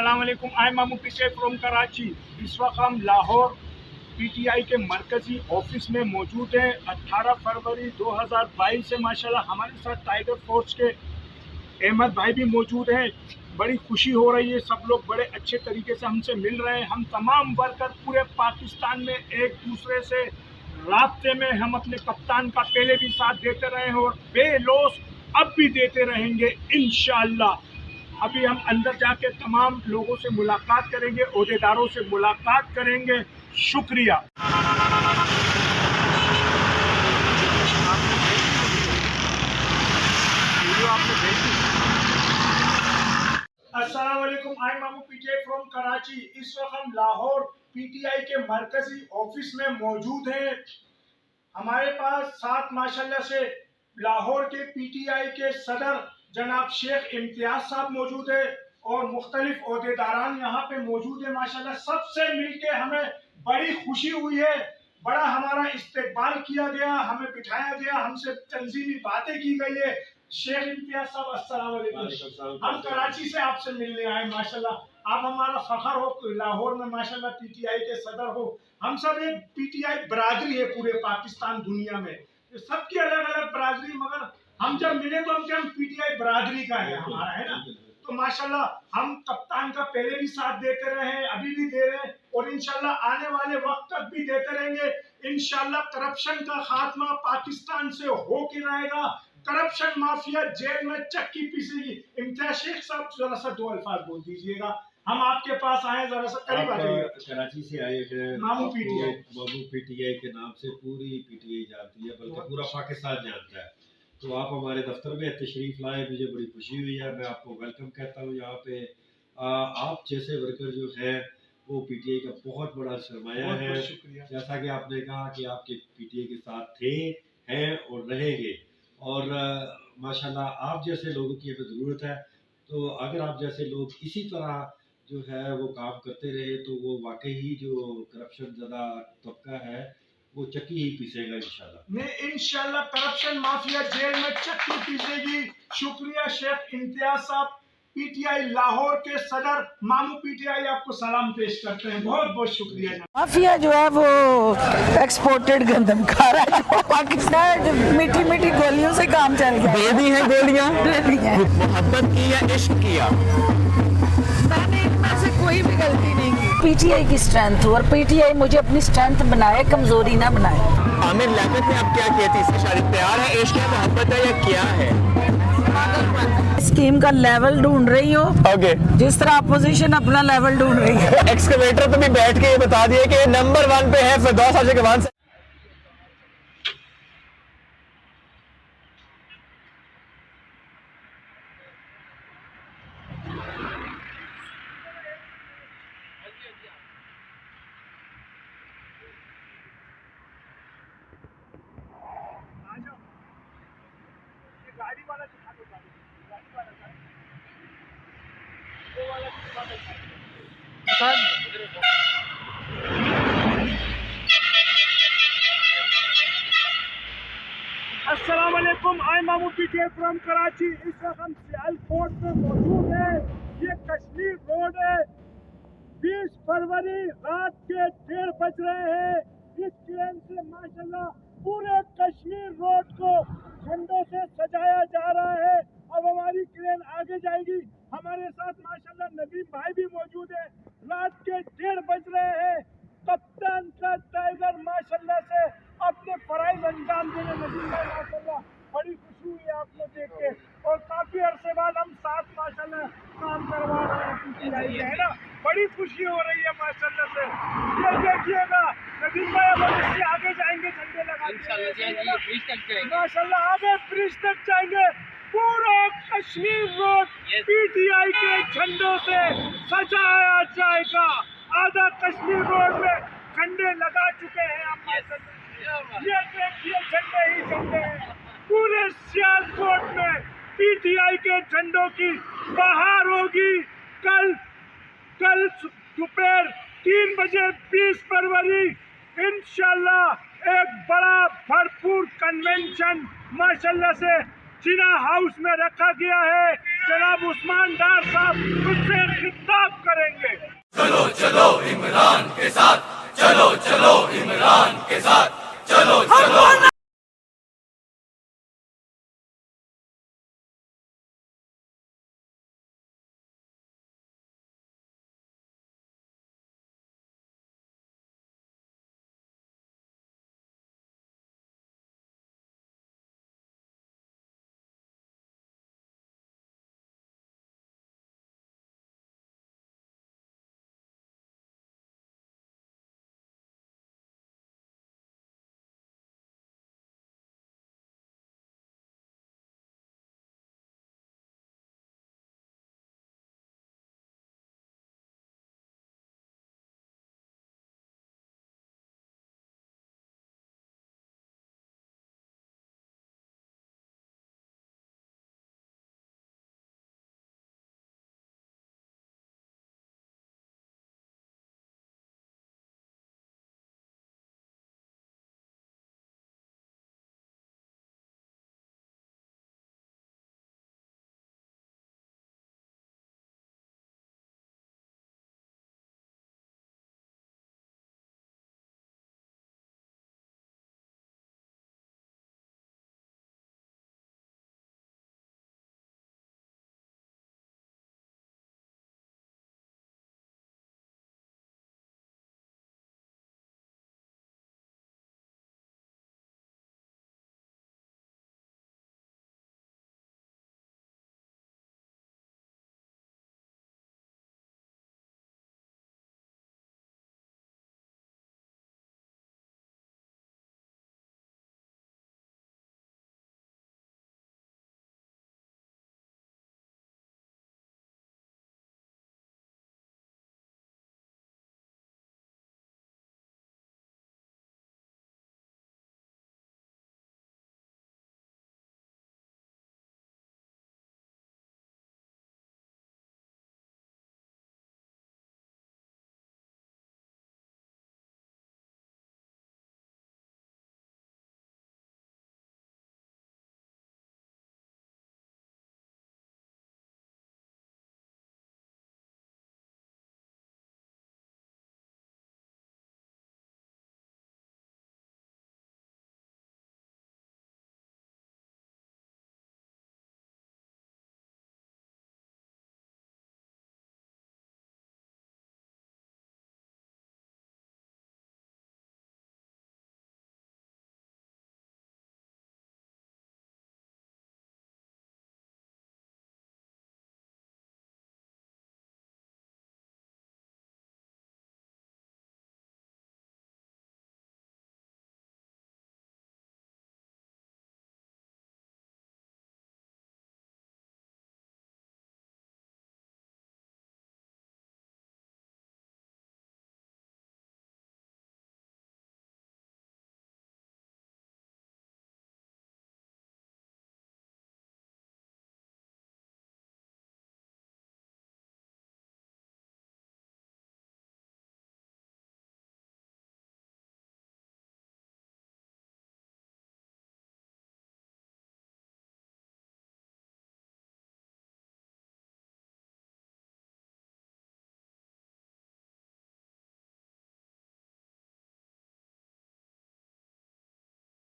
अस्सलाम वालेकुम। आई मामू पीछे फ्रॉम कराची। इस वक्त हम लाहौर पीटीआई के मरकजी ऑफिस में मौजूद हैं। 18 फरवरी 2022 से माशाल्लाह हमारे साथ टाइगर फोर्स के अहमद भाई भी मौजूद हैं। बड़ी खुशी हो रही है, सब लोग बड़े अच्छे तरीके से हमसे मिल रहे हैं। हम तमाम वर्कर पूरे पाकिस्तान में एक दूसरे से राब्ते में, हम अपने कप्तान का पहले भी साथ देते रहे हैं और बेलौस अब भी देते रहेंगे इंशाअल्लाह। अभी हम अंदर जाके तमाम लोगों से मुलाकात करेंगे, ओहदेदारों से मुलाकात करेंगे। शुक्रिया। अस्सलाम वालेकुम। आई मामू पीटीआई फ्रॉम कराची। इस वक्त हम लाहौर पीटीआई के मरकजी ऑफिस में मौजूद हैं। हमारे पास साथ माशाल्लाह से लाहौर के पीटीआई के सदर जनाब शेख इम्तियाज साहब मौजूद है और मुख्तलिफ ओहदेदारान यहाँ पे मौजूद है। माशाल्लाह सबसे मिलके हमें बड़ी खुशी हुई है। बड़ा हमारा इस्तकबाल किया गया, हमें बिठाया गया, हमसे तंजीमी बातें की गई है। शेख इम्तियाज साहब अस्सलाम वालेकुम। हम कराची से आपसे मिलने आए। माशाल्लाह आप हमारा फखर हो, लाहौर में माशाल्लाह पीटीआई के सदर हो। हम सब एक पीटीआई बरादरी है पूरे पाकिस्तान दुनिया में, सबकी अलग अलग बरादरी, मगर हम जब मिले तो हम पीटीआई बरादरी का है हमारा, है ना। तो माशाल्लाह हम कप्तान का पहले भी साथ देते रहे हैं, अभी भी दे रहे हैं और इंशाल्लाह आने वाले वक्त तक भी देते रहेंगे। इंशाल्लाह करप्शन का खात्मा पाकिस्तान से हो के रहेगा। करप्शन माफिया जेल में चक्की पीसेगी। इम्तियाज शेख साहब जरा सा दो अल्फाज बोल दीजिएगा। हम आपके पास आए, जरा सा करीब आ जाइए। कराची से आए हैं, मामू पीटीआई के नाम से पूरी पीटीआई जानती है, बल्कि पूरा पाकिस्तान जानता है। तो आप हमारे दफ्तर में तशरीफ लाए, मुझे बड़ी खुशी हुई है। मैं आपको वेलकम कहता हूँ यहाँ पे। आप जैसे वर्कर जो है वो पीटीआई का बहुत बड़ा सरमाया है। जैसा कि आपने कहा कि आपके पीटीआई के साथ थे, हैं और रहेंगे, और माशाल्लाह आप जैसे लोगों की हमें ज़रूरत है। तो अगर आप जैसे लोग इसी तरह जो है वो काम करते रहे तो वो वाकई ही जो करप्शन ज़्यादा तबका है वो चक्की ही पीसेगा इंशाल्लाह। इंशाल्लाह करप्शन माफिया जेल में चक्की पीसेगी। शुक्रिया शेख इम्तियाज साहब। पीटीआई लाहौर के सदर मामू पीटीआई आपको सलाम पेश करते हैं। बहुत बहुत शुक्रिया। माफिया जो है वो एक्सपोर्टेड गंदम खा रहा है, जो पाकिस्तान मीठी मीठी गोलियों से काम चल गया। दे दी है गोलियां, मोहब्बत की या इश्क किया, मैंने इनमें से कोई भी गलती नहीं की। पीटीआई की स्ट्रेंथ और पीटीआई मुझे अपनी स्ट्रेंथ बनाए, कमजोरी ना बनाए। आमिर लियाकत ने अब क्या किया थी, इससे शादी प्यार है, इश्क है, मोहब्बत है या क्या है? स्कीम का लेवल ढूंढ रही हो, ओके, जिस तरह अपोजिशन अपना लेवल ढूंढ रही है। एक्सकवेटर तो भी बैठ के ये बता दिए कि नंबर 1 पे है फिरदौस हाजी के बाद। गाड़ी वाला दिखा दो, गाड़ी वाला वो वाला दिखा दो। अस्सलाम वालेकुम। आई मामू पीटीआई फ्रॉम कराची। इस वक्त हम सियालकोट में मौजूद हैं। ये कश्मीर रोड है। 20 फरवरी रात के 1:30 बज रहे हैं। इस ट्रेन से माशाल्लाह पूरे कश्मीर रोड को झंडों से सजाया जा रहा है। अब हमारी ट्रेन आगे जाएगी। हमारे साथ माशाल्लाह नदीम भाई भी मौजूद है। रात के 1:30 बज रहे हैं। कप्तान का टाइगर माशाल्लाह से अपने फराइज अंजाम देने नदीम भाई माशाल्लाह बड़ी खुशी हुई है आपको देख के, और काफी अरसे बाद हम साथ माशाल्लाह काम करवा रहे हैं पीटीआई के, है ना। बड़ी खुशी हो रही है माशाल्लाह से। ये देखिएगा नदीम भाई अब इससे आगे जाएंगे, झंडे लगाएंगे माशाल्लाह, आगे ब्रिज तक जाएंगे। पूरा कश्मीर रोड पीटीआई के झंडों से सजाया जाएगा। आधा कश्मीर रोड में झंडे लगा चुके हैं हम माशाल्लाह। ये देखिए झंडे ही झंडे हैं। पूरे सियालकोट में पीटीआई के झंडों की बहार होगी। कल दोपहर 3 बजे 20 फरवरी इंशाल्लाह एक बड़ा भरपूर कन्वेंशन माशाल्लाह से जिना हाउस में रखा गया है। जनाब उस्मान डार साहब उससे खिताब